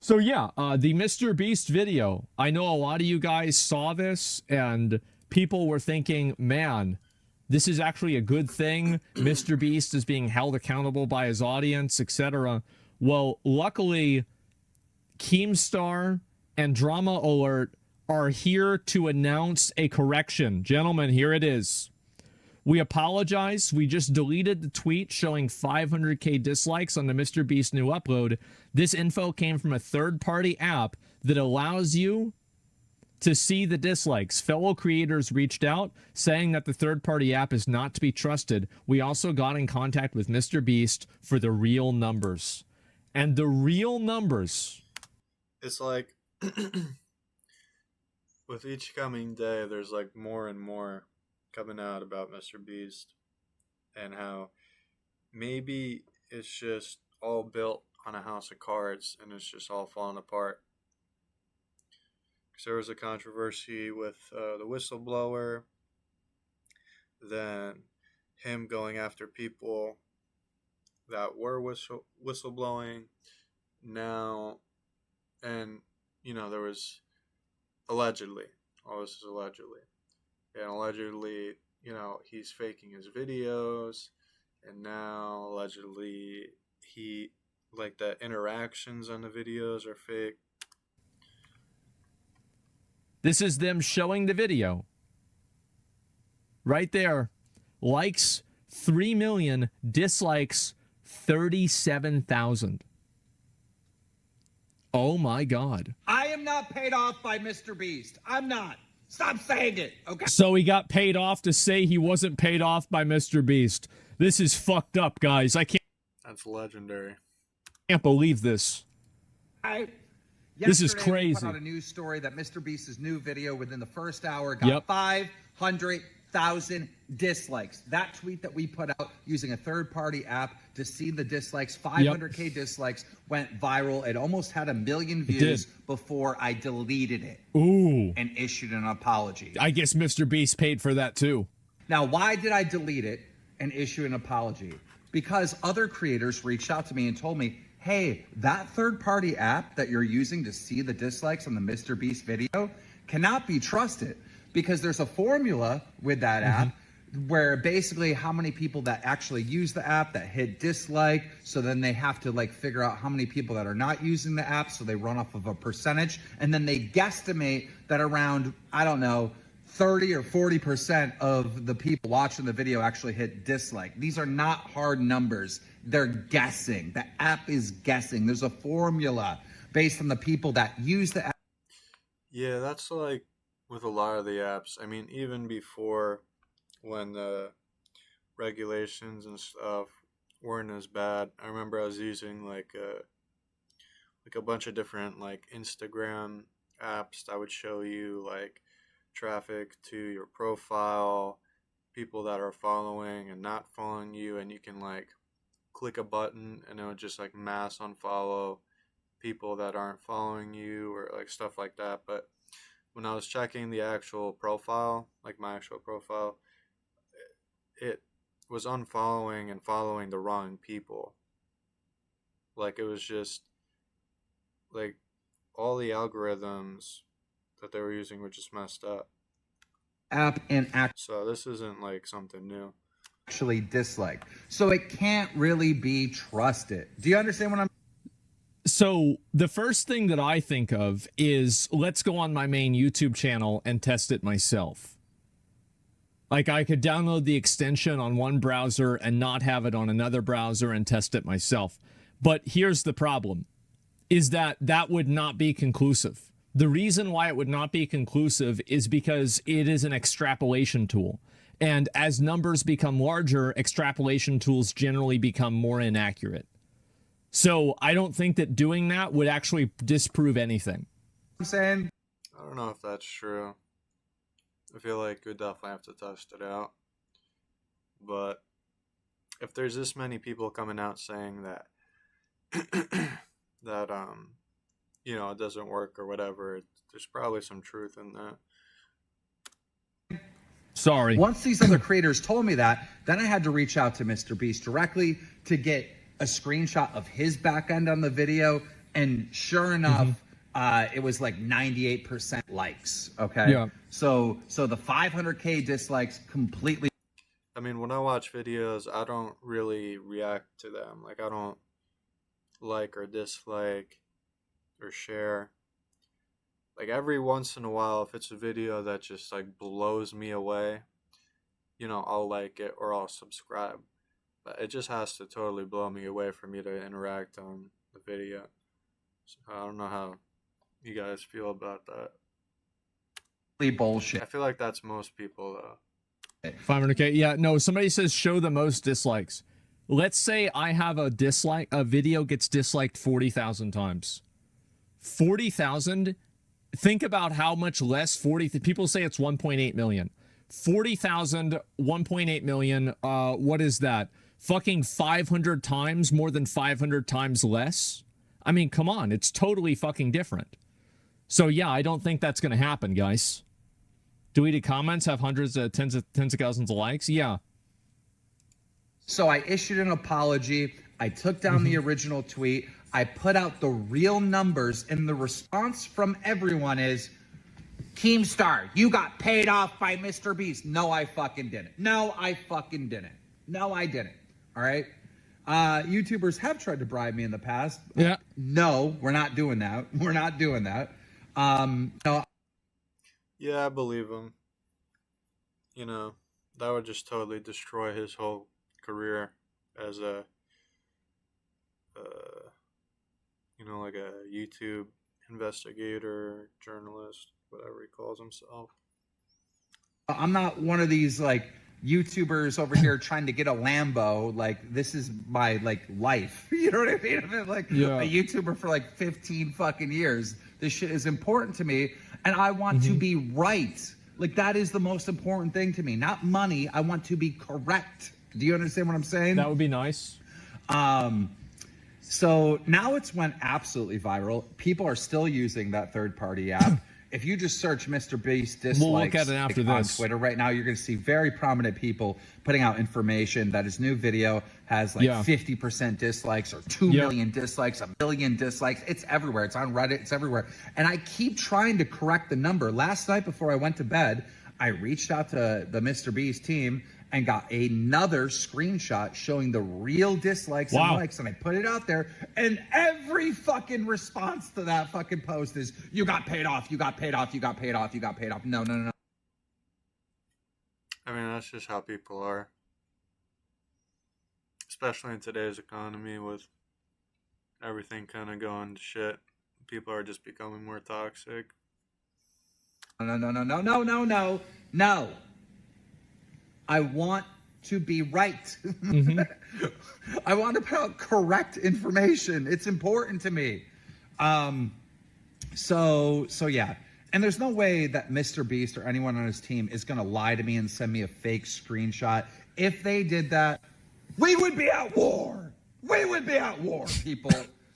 So yeah, the Mr. Beast video. I know a lot of you guys saw this and people were thinking, man, this is actually a good thing. Mr. Beast is being held accountable by his audience, etc. Well, luckily, Keemstar and Drama Alert are here to announce a correction. Gentlemen, here it is. We apologize. We just deleted the tweet showing 500k dislikes on the Mr. Beast new upload. This info came from a third-party app that allows you to see the dislikes. Fellow creators reached out saying that the third-party app is not to be trusted. We also got in contact with Mr. Beast for the real numbers. And the real numbers... It's like, with each coming day, there's like more and more coming out about Mr. Beast and how maybe it's just all built on a house of cards and it's just all falling apart. Because there was a controversy with the whistleblower, then him going after people that were whistleblowing now, and you know, there was allegedly, all this is allegedly, and allegedly, you know, he's faking his videos, and now allegedly he, like, the interactions on the videos are fake. This is them showing the video. Right there. Likes 3 million, dislikes 37,000. Oh my God. I am not paid off by Mr. Beast. I'm not. Stop saying it, okay? So he got paid off to say he wasn't paid off by Mr. Beast. This is fucked up, guys. I can't... That's legendary. Can't believe this. This is crazy. We put out a news story that Mr. Beast's new video within the first hour got 500,000 dislikes. That tweet that we put out using a third-party app to see the dislikes, 500k dislikes, went viral. It almost had 1 million views before I deleted it. Ooh. And issued an apology. I guess Mr. Beast paid for that too. Now, why did I delete it and issue an apology? Because other creators reached out to me and told me, hey, that third-party app that you're using to see the dislikes on the Mr. Beast video cannot be trusted, because there's a formula with that app where basically how many people that actually use the app that hit dislike, so then they have to like figure out how many people that are not using the app, so they run off of a percentage, and then they guesstimate that around, I don't know, 30 or 40% of the people watching the video actually hit dislike. These are not hard numbers. They're guessing. The app is guessing. There's a formula based on the people that use the app. Yeah, that's like with a lot of the apps. I mean, even before, when the regulations and stuff weren't as bad, I remember I was using like a bunch of different like Instagram apps that would show you like traffic to your profile, people that are following and not following you, and you can like click a button and it would just like mass unfollow people that aren't following you or like stuff like that. But when I was checking the actual profile, like my actual profile, it was unfollowing and following the wrong people. Like, it was just like all the algorithms that they were using were just messed up. App and so this isn't like something new. Actually disliked. So it can't really be trusted. Do you understand what I'm... So the first thing that I think of is, let's go on my main YouTube channel and test it myself. Like, I could download the extension on one browser and not have it on another browser and test it myself. But here's the problem, is that that would not be conclusive. The reason why it would not be conclusive is because it is an extrapolation tool. And as numbers become larger, extrapolation tools generally become more inaccurate. So I don't think that doing that would actually disprove anything. I'm saying, I don't know if that's true. I feel like we definitely have to test it out. But if there's this many people coming out saying that that you know, it doesn't work or whatever, there's probably some truth in that. Sorry. Once these other creators told me that, then I had to reach out to Mr. Beast directly to get a screenshot of his back end on the video And sure enough, it was like 98% likes. Okay. Yeah. So the 500K dislikes completely. I mean, when I watch videos, I don't really react to them. Like, I don't like or dislike or share. Like, every once in a while, if it's a video that just like blows me away, I'll like it or I'll subscribe. But it just has to totally blow me away for me to interact on the video. So I don't know how you guys feel about that. Bullshit. I feel like that's most people though. 500K. Yeah, no, somebody says show the most dislikes. Let's say I have a video gets disliked 40,000 times. 40,000? Think about how much less people say it's 1.8 million. 40,000, 1.8 million, what is that? Fucking 500 times, more than 500 times less? I mean, come on, it's totally fucking different. So yeah, I don't think that's going to happen, guys. Deleted comments have hundreds of tens of thousands of likes. Yeah. So I issued an apology. I took down the original tweet. I put out the real numbers, and the response from everyone is, Keemstar, you got paid off by Mr. Beast. No, I fucking didn't. No, I fucking didn't. No, I didn't. All right? YouTubers have tried to bribe me in the past. Yeah. No, we're not doing that. We're not doing that. No. Yeah, I believe him. That would just totally destroy his whole career as a, like a YouTube investigator, journalist, whatever he calls himself. I'm not one of these like YouTubers over here trying to get a Lambo. Like, this is my like life. You know what I mean? I've been like a YouTuber for like 15 fucking years. This shit is important to me, and I want to be right. Like, that is the most important thing to me. Not money. I want to be correct. Do you understand what I'm saying? That would be nice. So now it's went absolutely viral. People are still using that third-party app. If you just search Mr. Beast dislikes We'll look at it after on this. Twitter right now, you're going to see very prominent people putting out information that his new video has like 50% dislikes or 2 million dislikes, 1 million dislikes. It's everywhere. It's on Reddit. It's everywhere. And I keep trying to correct the number. Last night before I went to bed, I reached out to the Mr. Beast team and got another screenshot showing the real dislikes and likes, and I put it out there, and every fucking response to that fucking post is, you got paid off, you got paid off, you got paid off, you got paid off. No. I mean, that's just how people are. Especially in today's economy with everything kind of going to shit. People are just becoming more toxic. No. I want to be right. I want to put out correct information. It's important to me. So yeah. And there's no way that Mr. Beast or anyone on his team is going to lie to me and send me a fake screenshot. If they did that, we would be at war. We would be at war, people.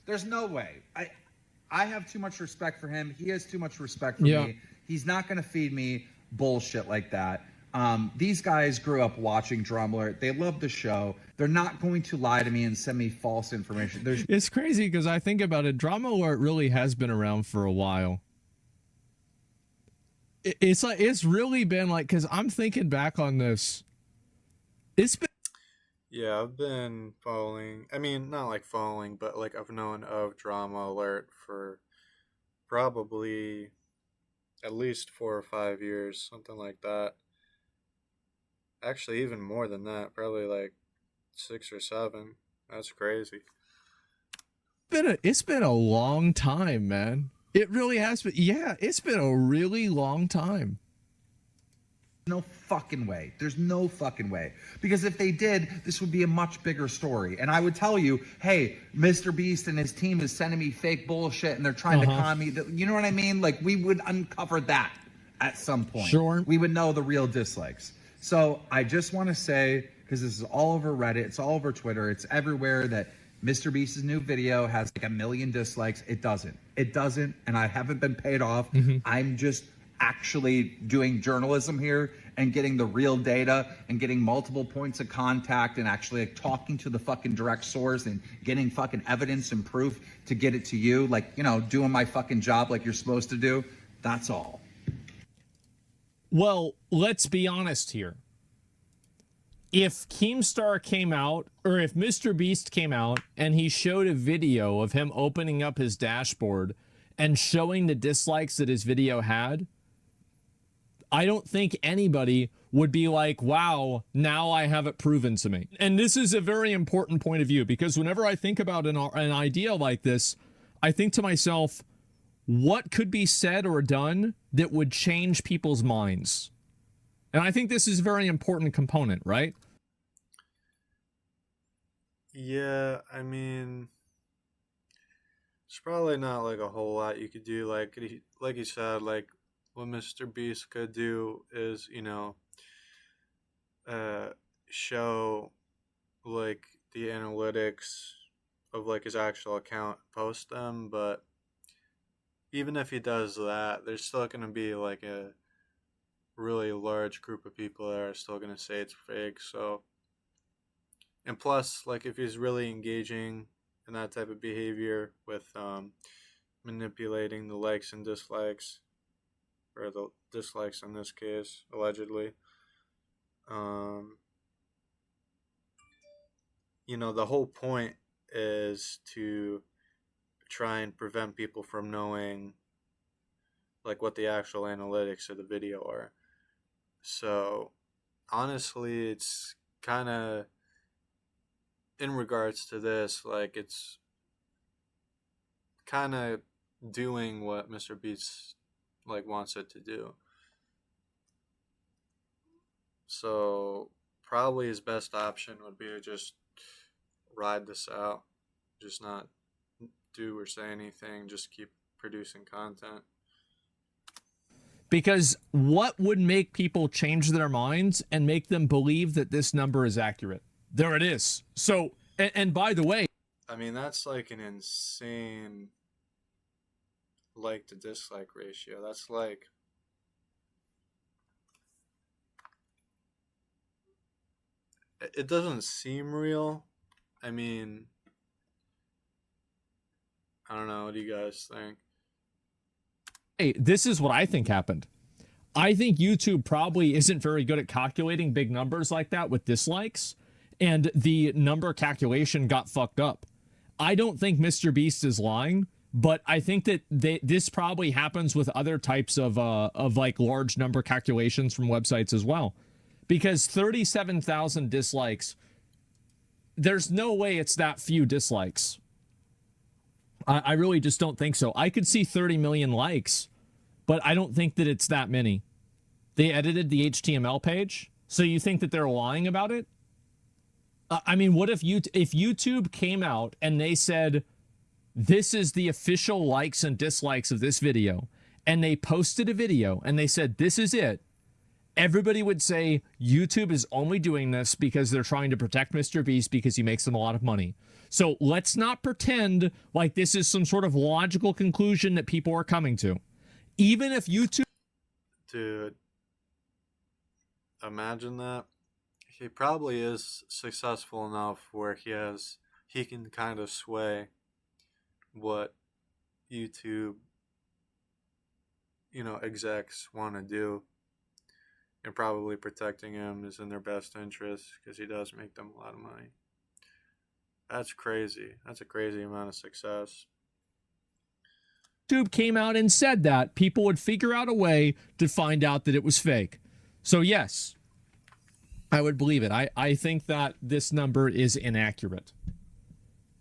There's no way. I have too much respect for him. He has too much respect for me. He's not going to feed me bullshit like that. These guys grew up watching Drama Alert. They love the show. They're not going to lie to me and send me false information. It's crazy because I think about it. Drama Alert really has been around for a while. It's really been like, because I'm thinking back on this. It's been. Yeah, I've been following. I mean, not like following, but like I've known of Drama Alert for probably at least 4 or 5 years, something like that. Actually, even more than that, probably like 6 or 7. That's crazy. It's been a long time, man. It really has been. Yeah, it's been a really long time. No fucking way. There's no fucking way. Because if they did, this would be a much bigger story. And I would tell you, hey, Mr. Beast and his team is sending me fake bullshit and they're trying to con me. You know what I mean? Like, we would uncover that at some point. Sure. We would know the real dislikes. So I just want to say, because this is all over Reddit, it's all over Twitter, it's everywhere, that Mr. Beast's new video has like 1 million dislikes. It doesn't. And I haven't been paid off. I'm just actually doing journalism here and getting the real data and getting multiple points of contact and actually like talking to the fucking direct source and getting fucking evidence and proof to get it to you, like, you know, doing my fucking job like you're supposed to do. That's all. Well, let's be honest here. If Keemstar came out, or if Mr. Beast came out and he showed a video of him opening up his dashboard and showing the dislikes that his video had, I don't think anybody would be like, wow, now I have it proven to me. And this is a very important point of view, because whenever I think about an idea like this, I think to myself, what could be said or done that would change people's minds? And I think this is a very important component, right? Yeah, I mean, it's probably not like a whole lot you could do. Like you said, like what Mr. Beast could do is, you know, show like the analytics of like his actual account, post them. But even if he does that, there's still going to be like a really large group of people that are still going to say it's fake. So, and plus, like if he's really engaging in that type of behavior with manipulating the likes and dislikes, or the dislikes in this case, allegedly, you know, the whole point is to try and prevent people from knowing like what the actual analytics of the video are. So honestly, it's kind of, in regards to this, like it's kind of doing what Mr. Beast like wants it to do. So probably his best option would be to just ride this out, just not do or say anything, just keep producing content. Because what would make people change their minds and make them believe that this number is accurate? There it is. So, and by the way, I mean, that's like an insane like to dislike ratio. That's like, it doesn't seem real. I mean, I don't know. What do you guys think? hey, this is what I think happened. I think YouTube probably isn't very good at calculating big numbers like that with dislikes, and the number calculation got fucked up. I don't think Mr. Beast is lying, but I think that this probably happens with other types of like large number calculations from websites as well. Because 37,000 dislikes, there's no way it's that few dislikes. I really just don't think so. I could see 30 million likes, but I don't think that it's that many. They edited the HTML page, so you think that they're lying about it? I mean, what if YouTube came out and they said, this is the official likes and dislikes of this video, and they posted a video and they said, this is it. Everybody would say YouTube is only doing this because they're trying to protect Mr. Beast because he makes them a lot of money. So let's not pretend like this is some sort of logical conclusion that people are coming to. Even if YouTube... Dude, imagine that. He probably is successful enough where he can kind of sway what YouTube, you know, execs want to do. And probably protecting him is in their best interest because he does make them a lot of money. That's crazy. That's a crazy amount of success. YouTube came out and said that, people would figure out a way to find out that it was fake. So yes, I would believe it. I think that this number is inaccurate.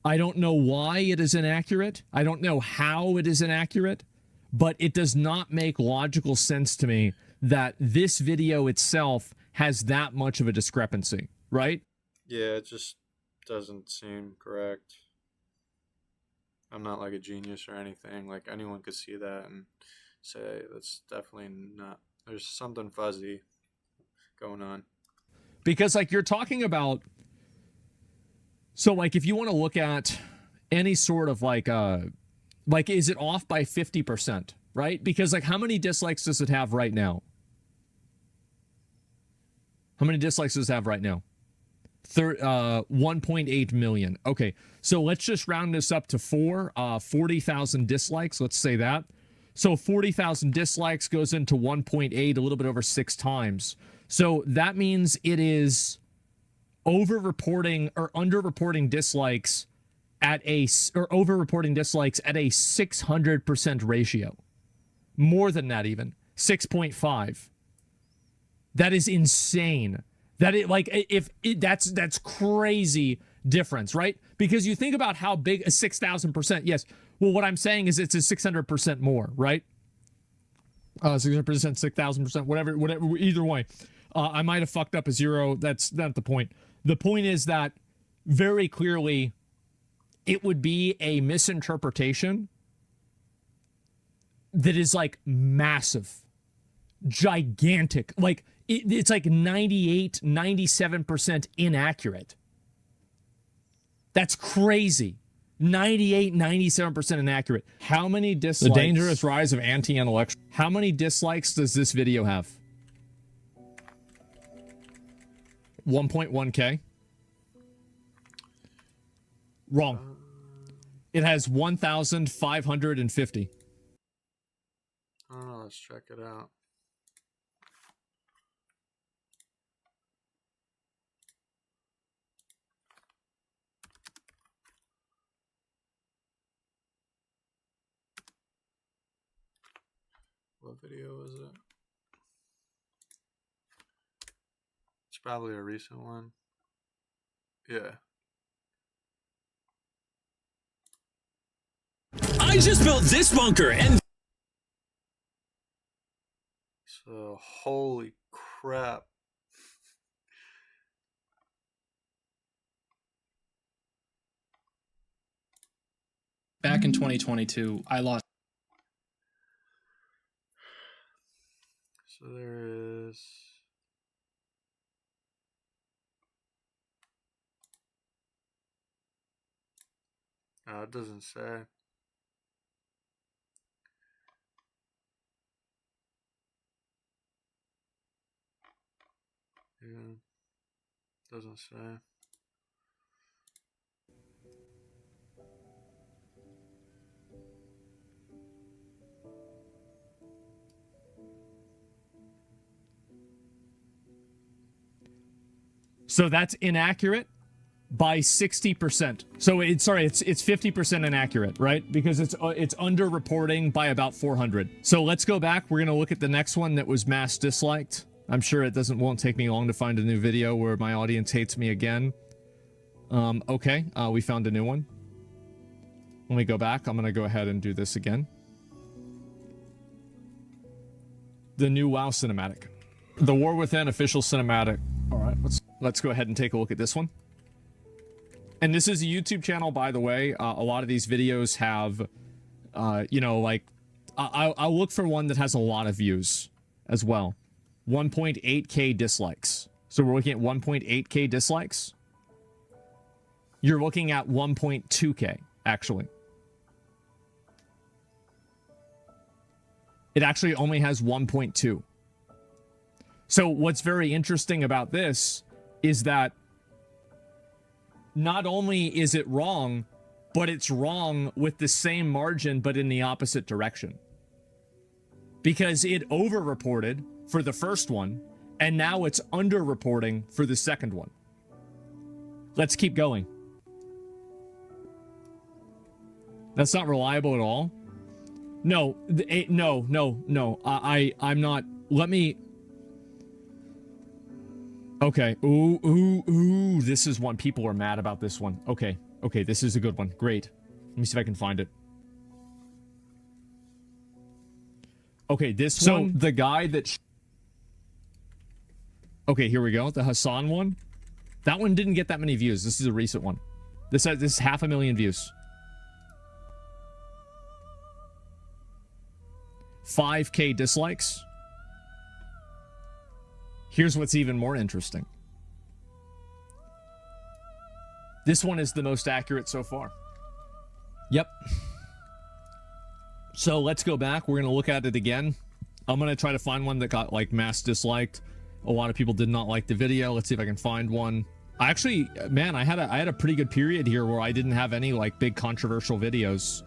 I don't know why it is inaccurate. I don't know how it is inaccurate, but it does not make logical sense to me that this video itself has that much of a discrepancy, right? Yeah, it just doesn't seem correct. I'm not like a genius or anything. Like anyone could see that and say that's definitely not. There's something fuzzy going on. Because like you're talking about, so like if you want to look at any sort of like is it off by 50%? right? Because like how many dislikes does it have right now? How many dislikes does it have right now? 1.8 million. Okay, so let's just round this up to 40,000 dislikes. Let's say that. So 40,000 dislikes goes into 1.8, a little bit over 6 times. So that means it is over-reporting or under-reporting dislikes at a 600% ratio. More than that even. 6.5. That is insane. That it like that's crazy difference, right? Because you think about how big a 6,000%. Yes. Well, what I'm saying is it's a 600% more, right? 600%, 6,000%, whatever. Either way, I might have fucked up a zero. That's not the point. The point is that very clearly, it would be a misinterpretation that is like massive, gigantic, like. It's like 98, 97% inaccurate. That's crazy. 98, 97% inaccurate. How many dislikes? The dangerous rise of anti-intellectual. How many dislikes does this video have? 1.1K. Wrong. It has 1,550. Oh, let's check it out. What video is it? It's probably a recent one. Yeah. I just built this bunker and... So, holy crap. Back in 2022, I lost. So there is... it doesn't say. Yeah, doesn't say. So that's inaccurate by 60%. So it's 50% inaccurate, right? Because it's underreporting by about 400. So let's go back. We're gonna look at the next one that was mass disliked. I'm sure it won't take me long to find a new video where my audience hates me again. Okay, we found a new one. Let me go back. I'm gonna go ahead and do this again. The new WoW cinematic. The War Within official cinematic. All right, let's go ahead and take a look at this one. And this is a YouTube channel, by the way. A lot of these videos have, you know, like, I'll look for one that has a lot of views as well. 1.8K dislikes. So we're looking at 1.8K dislikes. You're looking at 1.2K, actually. It actually only has 1.2. So what's very interesting about this is that not only is it wrong, but it's wrong with the same margin, but in the opposite direction. Because it over-reported for the first one, and now it's under-reporting for the second one. Let's keep going. That's not reliable at all. No, no. I'm not. Let me. Okay. Ooh. This is one. People are mad about this one. Okay. This is a good one. Great. Let me see if I can find it. Okay, this one. So the guy that. Okay, here we go. The Hassan one. That one didn't get that many views. This is a recent one. This is 500,000 views. 5K dislikes. Here's what's even more interesting. This one is the most accurate so far. Yep. So let's go back. We're gonna look at it again. I'm gonna try to find one that got like mass disliked. A lot of people did not like the video. Let's see if I can find one. I actually, man, I had a pretty good period here where I didn't have any like big controversial videos.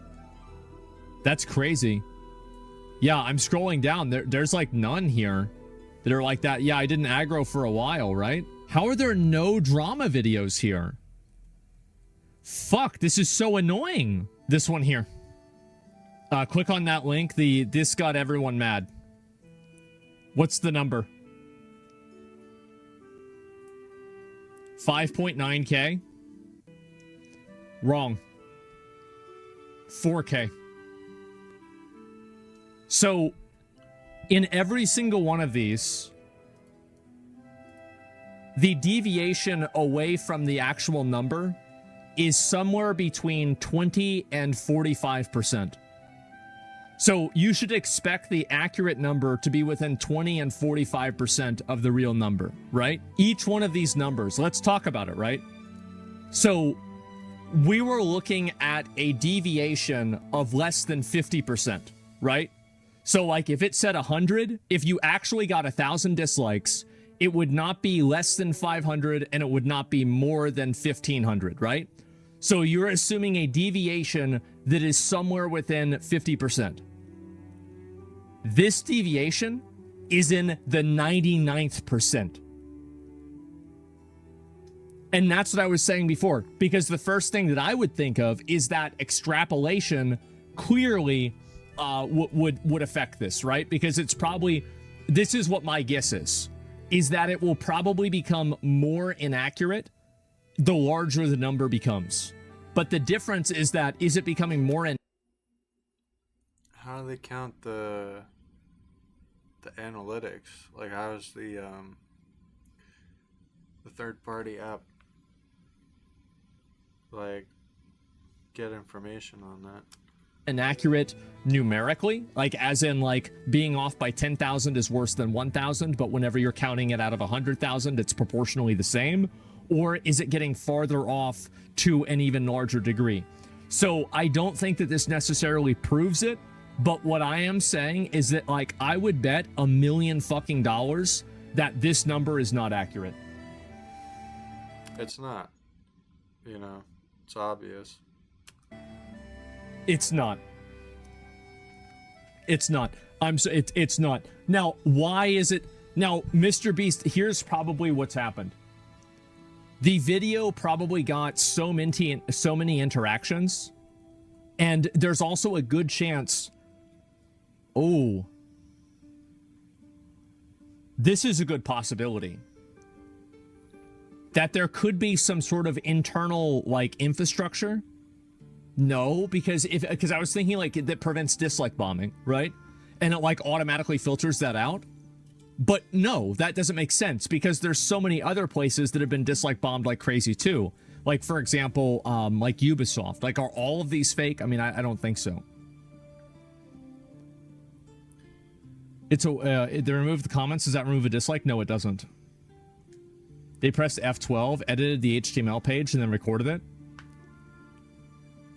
That's crazy. Yeah, I'm scrolling down. There's like none here that are like that. Yeah, I didn't aggro for a while, right? How are there no drama videos here? Fuck, this is so annoying. This one here. Click on that link. This got everyone mad. What's the number? 5.9K. Wrong. 4K. So, in every single one of these, the deviation away from the actual number is somewhere between 20 and 45%. So you should expect the accurate number to be within 20 and 45% of the real number, right? Each one of these numbers, let's talk about it, right? So we were looking at a deviation of less than 50%, right? So like if it said 100, if you actually got 1,000 dislikes, it would not be less than 500 and it would not be more than 1,500, right? So you're assuming a deviation that is somewhere within 50%. This deviation is in the 99th percent. And that's what I was saying before, because the first thing that I would think of is that extrapolation clearly would affect this, right? Because it's probably, this is what my guess is that it will probably become more inaccurate the larger the number becomes. But the difference is that, is it becoming more in? How do they count the analytics? Like, how is the third-party app like get information on that? Inaccurate numerically, like as in like being off by 10,000 is worse than 1,000, but whenever you're counting it out of 100,000, it's proportionally the same? Or is it getting farther off to an even larger degree? So I don't think that this necessarily proves it, but what I am saying is that like I would bet $1 million fucking dollars that this number is not accurate. It's not. You know, it's obvious. It's not. It's not. It's not. Now, why is it? Now, Mr. Beast, here's probably what's happened. The video probably got so many interactions, and there's also a good chance. Oh, this is a good possibility that there could be some sort of internal like infrastructure. No, because I was thinking like that prevents dislike bombing, right? And it like automatically filters that out. But no, that doesn't make sense because there's so many other places that have been dislike bombed like crazy too. Like for example, like Ubisoft. Like are all of these fake? I mean, I don't think so. It's a they removed the comments. Does that remove a dislike? No, it doesn't. They pressed F12, edited the HTML page, and then recorded it.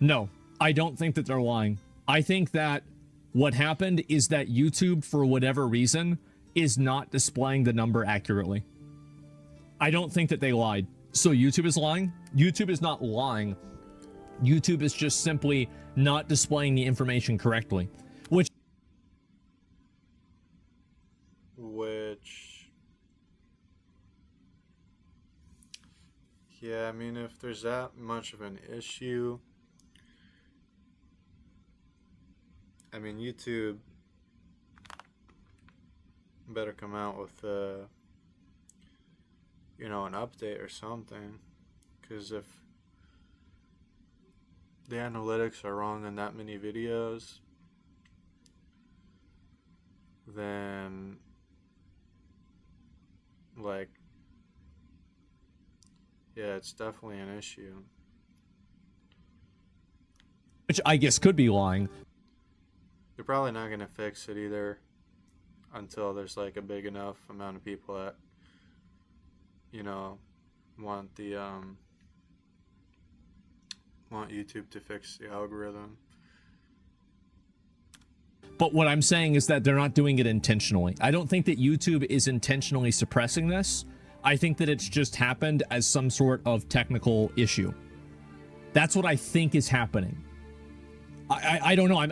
No, I don't think that they're lying. I think that what happened is that YouTube, for whatever reason, is not displaying the number accurately. I don't think that they lied. So YouTube is lying? YouTube is not lying. YouTube is just simply not displaying the information correctly. Which, yeah, I mean, if there's that much of an issue, I mean, YouTube better come out with, you know, an update or something. Because if the analytics are wrong on that many videos, then, like, yeah, it's definitely an issue. which I guess could be lying. They're probably not going to fix it either until there's like a big enough amount of people that, you know, want the want YouTube to fix the algorithm. But what I'm saying is that they're not doing it intentionally. I don't think that YouTube is intentionally suppressing this. I think that it's just happened as some sort of technical issue. That's what I think is happening. I don't know.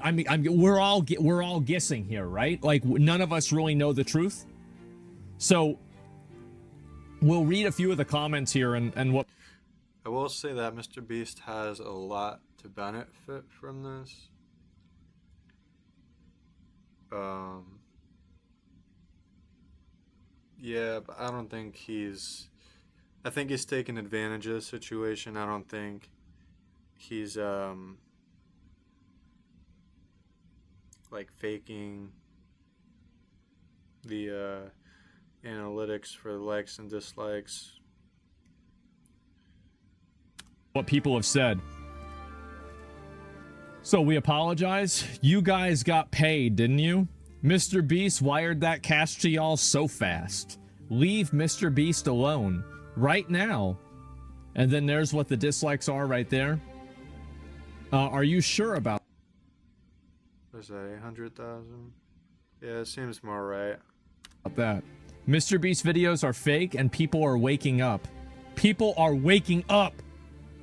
We're all guessing here, right? Like, none of us really know the truth. So we'll read a few of the comments here and what. I will say that Mr. Beast has a lot to benefit from this. Yeah, but I don't think I think he's taking advantage of the situation. I don't think he's like faking the analytics for the likes and dislikes. What people have said. So we apologize. You guys got paid, didn't you? Mr. Beast wired that cash to y'all so fast. Leave Mr. Beast alone right now. And then there's what the dislikes are right there. Are you sure about What's that, 800,000? Yeah, it seems more right. that? Mr. Beast videos are fake and people are waking up. People are waking up!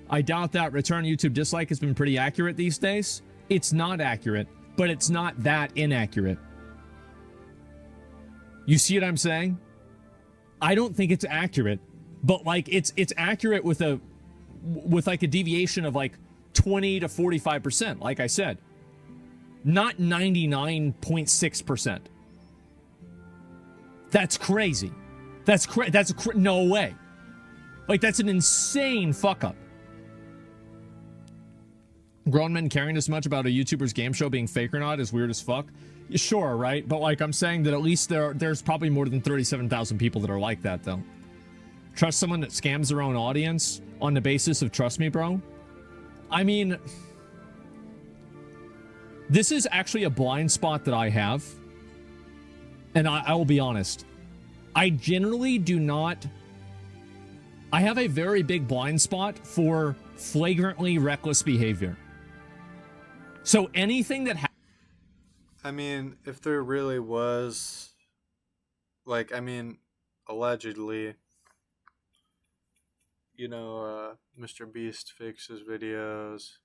I doubt that return YouTube dislike has been pretty accurate these days. It's not accurate, but it's not that inaccurate. You see what I'm saying? I don't think it's accurate, but like it's accurate with like a deviation of like 20 to 45%, like I said. Not 99.6%. That's crazy. No way. Like, that's an insane fuck up. Grown men caring this much about a YouTuber's game show being fake or not is weird as fuck. Sure, right? But like, I'm saying that at least there's probably more than 37,000 people that are like that, though. Trust someone that scams their own audience on the basis of trust me, bro? I mean, this is actually a blind spot that I have. And I will be honest. I generally do not... I have a very big blind spot for flagrantly reckless behavior. So anything that I mean, if there really was, like, I mean, allegedly, you know, Mr. Beast fakes his videos,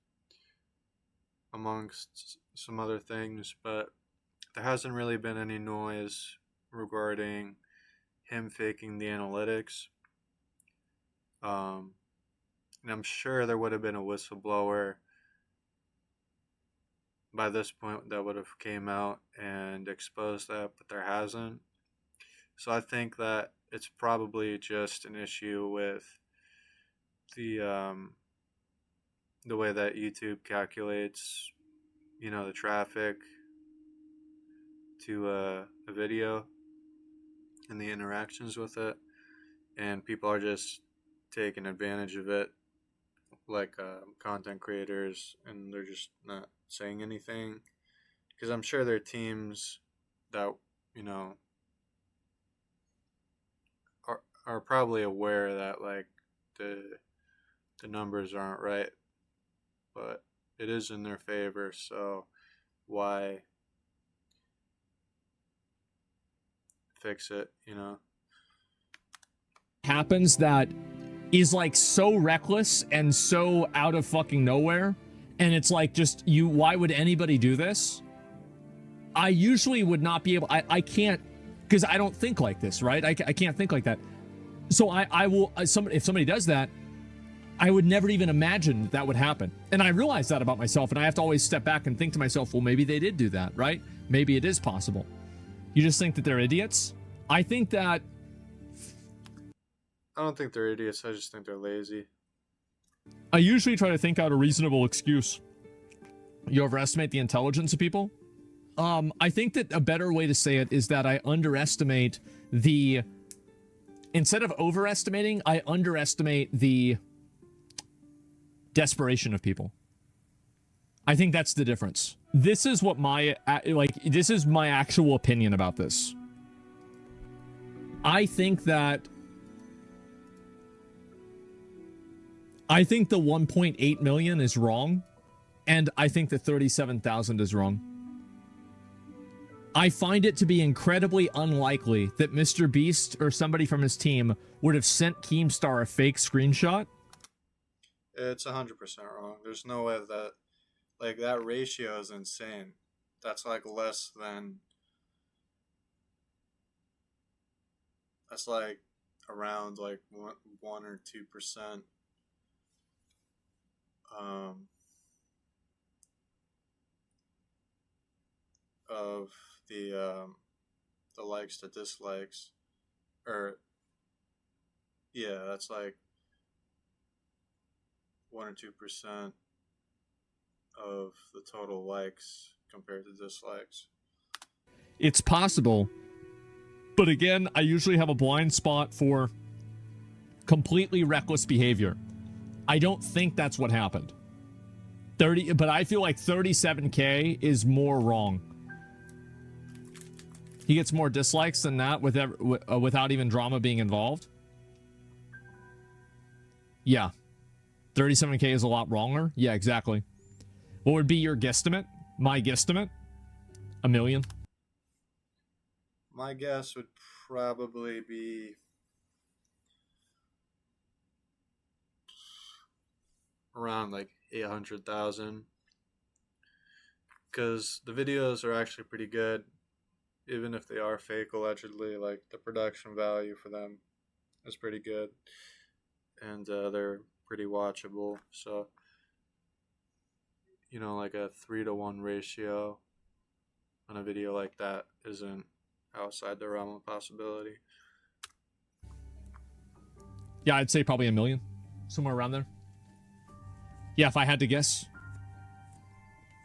amongst some other things, but there hasn't really been any noise regarding him faking the analytics. And I'm sure there would have been a whistleblower by this point that would have came out and exposed that, but there hasn't. So I think that it's probably just an issue with the way that YouTube calculates, you know, the traffic to a video and the interactions with it, and people are just taking advantage of it, like content creators, and they're just not saying anything, because I'm sure there are teams that, you know, are probably aware that like the numbers aren't right, but it is in their favor, so why fix it, you know? happens that is like so reckless and so out of fucking nowhere, and it's like, just why would anybody do this? I usually would not be able, I can't, because I don't think like this, right? I can't think like that. So I will, if somebody does that, I would never even imagine that would happen. And I realize that about myself, and I have to always step back and think to myself, well, maybe they did do that, right? Maybe it is possible. You just think that they're idiots? I think that... I don't think they're idiots, I just think they're lazy. I usually try to think out a reasonable excuse. You overestimate the intelligence of people? I think that a better way to say it is that I underestimate the... Instead of overestimating, I underestimate the desperation of people. I think that's the difference. This is what this is my actual opinion about this. I think the 1.8 million is wrong, and I think the 37,000 is wrong. I find it to be incredibly unlikely that Mr. Beast or somebody from his team would have sent Keemstar a fake screenshot. It's 100% wrong. There's no way that, like, that ratio is insane. That's like less than, that's like around like 1 or 2%. Of the likes to dislikes, or yeah, that's like 1 or 2% of the total likes compared to dislikes. It's possible. But again, I usually have a blind spot for completely reckless behavior. I don't think that's what happened. But I feel like 37K is more wrong. He gets more dislikes than that without even drama being involved. Yeah. 37K is a lot wronger. Yeah, exactly. What would be your guesstimate? My guesstimate? 1 million. My guess would probably be around like 800,000, because the videos are actually pretty good, even if they are fake allegedly. Like, the production value for them is pretty good, and they're pretty watchable. So, you know, like a 3-to-1 ratio on a video like that isn't outside the realm of possibility. Yeah, I'd say probably 1 million. Somewhere around there. Yeah, if I had to guess.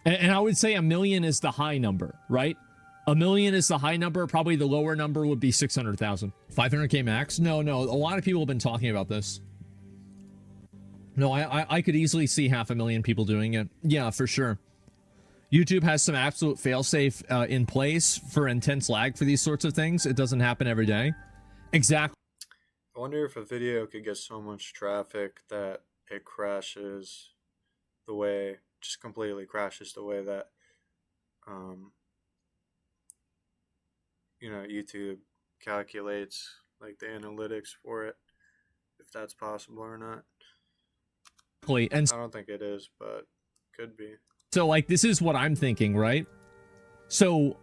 And I would say 1 million is the high number, right? 1 million is the high number. Probably the lower number would be 600,000. 500K max? No. A lot of people have been talking about this. No, I could easily see 500,000 people doing it. Yeah, for sure. YouTube has some absolute failsafe in place for intense lag for these sorts of things. It doesn't happen every day. Exactly. I wonder if a video could get so much traffic that it crashes the way, just completely crashes the way that, you know, YouTube calculates like the analytics for it, if that's possible or not. And I don't think it is, but could be. so, like, this is what I'm thinking, right? So,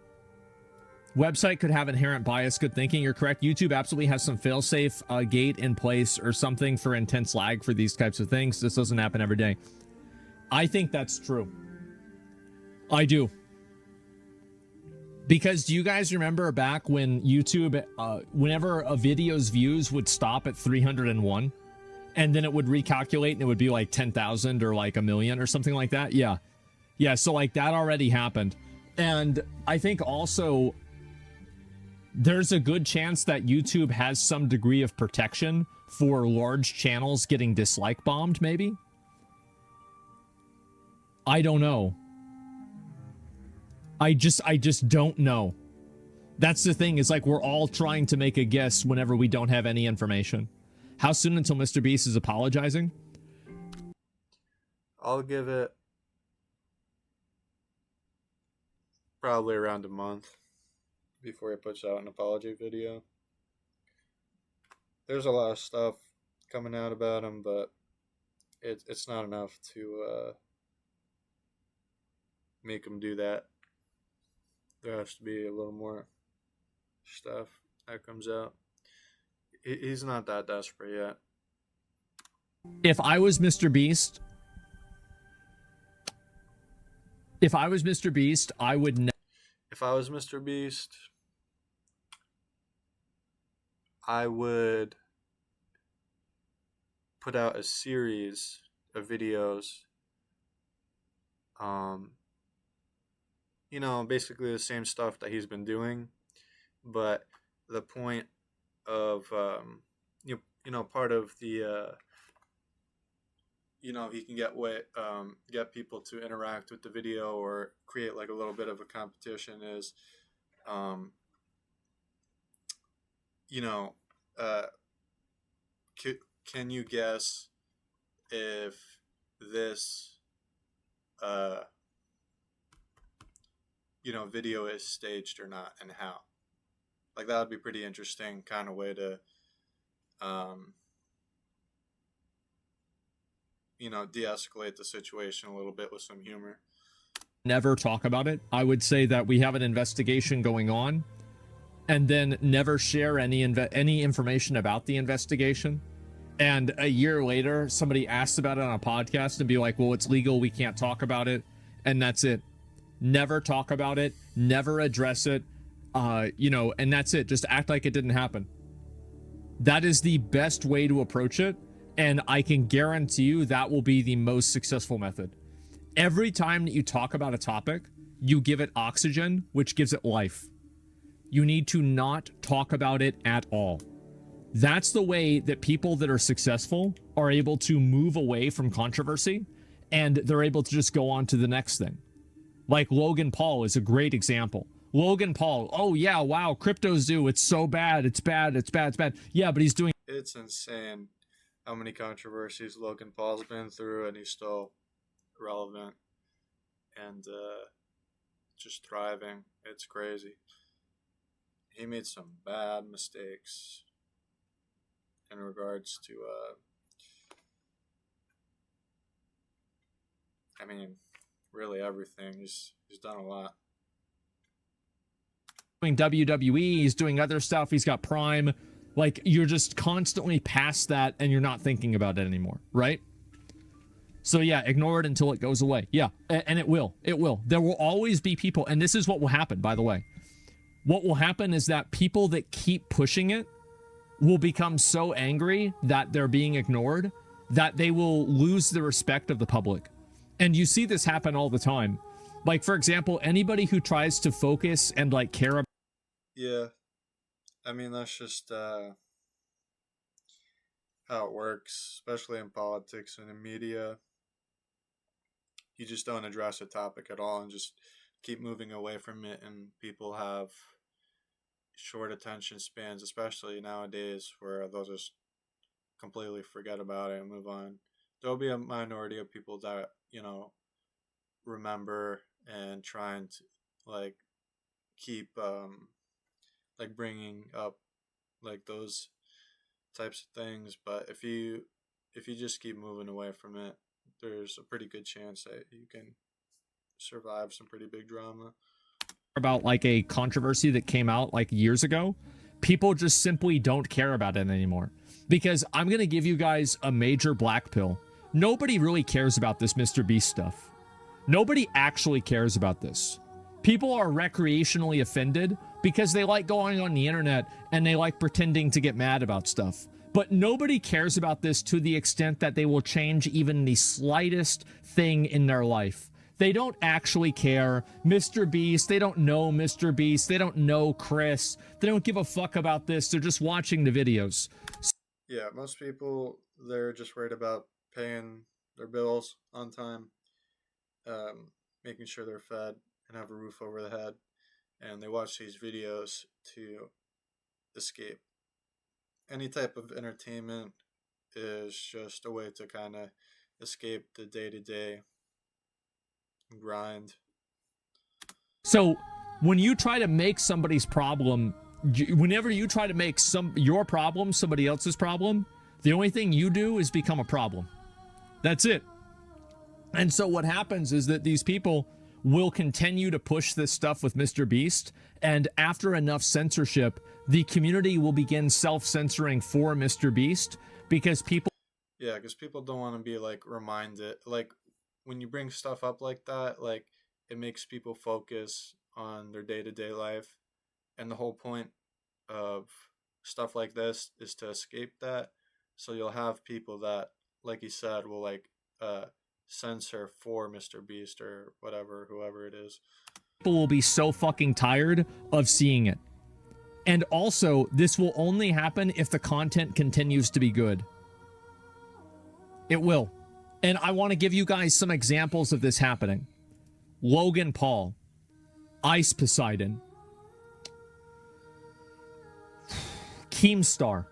website could have inherent bias. Good thinking. You're correct. YouTube absolutely has some failsafe gate in place or something for intense lag for these types of things. This doesn't happen every day. I think that's true. I do. Because do you guys remember back when YouTube, whenever a video's views would stop at 301, and then it would recalculate and it would be like 10,000 or like 1 million or something like that? Yeah. Yeah, so like that already happened. And I think also there's a good chance that YouTube has some degree of protection for large channels getting dislike bombed, maybe? I don't know. I just don't know. That's the thing, is like we're all trying to make a guess whenever we don't have any information. How soon until Mr. Beast is apologizing? I'll give it probably around a month before he puts out an apology video. There's a lot of stuff coming out about him, but it's not enough to make him do that. There has to be a little more stuff that comes out. He's not that desperate yet. If I was Mr. Beast, I would If I was Mr. Beast, I would put out a series of videos, you know, basically the same stuff that he's been doing, but the point of, you know, part of the, you know, he can get people to interact with the video or create like a little bit of a competition is, you know, can you guess if this video is staged or not, and how. Like, that would be pretty interesting kind of way to, de-escalate the situation a little bit with some humor. Never talk about it. I would say that we have an investigation going on, and then never share any information about the investigation. And a year later, somebody asks about it on a podcast and be like, well, it's legal, we can't talk about it. And that's it. Never talk about it, never address it, and that's it. Just act like it didn't happen. That is the best way to approach it. And I can guarantee you that will be the most successful method. Every time that you talk about a topic, you give it oxygen, which gives it life. You need to not talk about it at all. That's the way that people that are successful are able to move away from controversy, and they're able to just go on to the next thing. Like Logan Paul is a great example. Logan Paul, oh yeah, wow, crypto's due, it's so bad, it's bad, it's bad, it's bad. Yeah, but he's doing... It's insane how many controversies Logan Paul's been through, and he's still relevant and just thriving. It's crazy. He made some bad mistakes in regards to really everything. He's done a lot. Doing WWE, he's doing other stuff, he's got Prime. Like, you're just constantly past that and you're not thinking about it anymore, right? So yeah, ignore it until it goes away. Yeah, and it will. There will always be people, and this is what will happen, by the way. What will happen is that people that keep pushing it will become so angry that they're being ignored that they will lose the respect of the public. And you see this happen all the time. Like, for example, anybody who tries to focus and like care about... Yeah. That's just how it works, especially in politics and in media. You just don't address a topic at all and just keep moving away from it, and people have short attention spans, especially nowadays, where they'll just completely forget about it and move on. There'll be a minority of people that, remember and trying to like keep bringing up like those types of things, but if you just keep moving away from it, there's a pretty good chance that you can survive some pretty big drama. About like a controversy that came out like years ago, people just simply don't care about it anymore. Because I'm gonna give you guys a major black pill. Nobody really cares about this Mr. Beast stuff. Nobody actually cares about this. People are recreationally offended because they like going on the internet and they like pretending to get mad about stuff. But nobody cares about this to the extent that they will change even the slightest thing in their life. They don't actually care. Mr. Beast, they don't know Mr. Beast. They don't know Chris. They don't give a fuck about this. They're just watching the videos. Yeah, most people, they're just worried about paying their bills on time, making sure they're fed and have a roof over the head. And they watch these videos to escape. Any type of entertainment is just a way to kind of escape the day-to-day grind. So when you try to make somebody's problem, whenever you try to make your problem somebody else's problem, the only thing you do is become a problem. That's it. And so what happens is that these people will continue to push this stuff with Mr. Beast, and after enough censorship, the community will begin self-censoring for Mr. Beast because people... Yeah, because people don't want to be, like, reminded. Like, when you bring stuff up like that, like, it makes people focus on their day-to-day life, and the whole point of stuff like this is to escape that. So you'll have people that, like you said, will, like, censor for Mr. Beast or whatever, whoever it is. People will be so fucking tired of seeing it. And also, this will only happen if the content continues to be good. It will. And I want to give you guys some examples of this happening. Logan Paul, Ice Poseidon, Keemstar.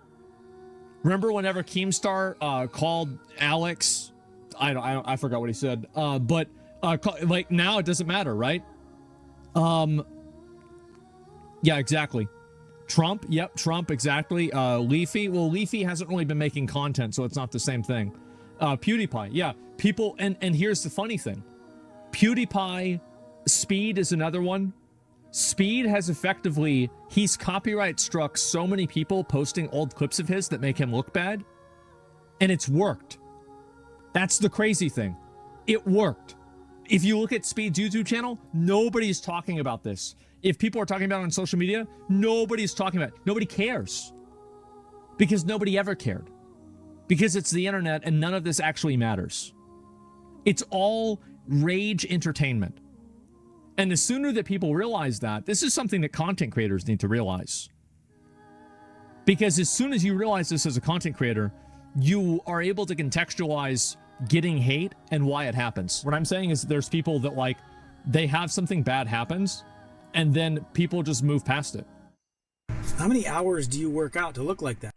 Remember whenever Keemstar called Alex? I forgot what he said. But like now it doesn't matter, right? Yeah, exactly. Trump, yep, Trump, exactly. Leafy, well, Leafy hasn't really been making content, so it's not the same thing. PewDiePie, yeah. People, and here's the funny thing. PewDiePie, Speed is another one. Speed has effectively, he's copyright struck so many people posting old clips of his that make him look bad, and it's worked. That's the crazy thing. It worked. If you look at Speed's YouTube channel, nobody's talking about this. If people are talking about it on social media, nobody's talking about it. Nobody cares. Because nobody ever cared. Because it's the internet and none of this actually matters. It's all rage entertainment. And the sooner that people realize that, this is something that content creators need to realize. Because as soon as you realize this as a content creator, you are able to contextualize getting hate and why it happens. What I'm saying is there's people that, like, they have something bad happens and then people just move past it. How many hours do you work out to look like that?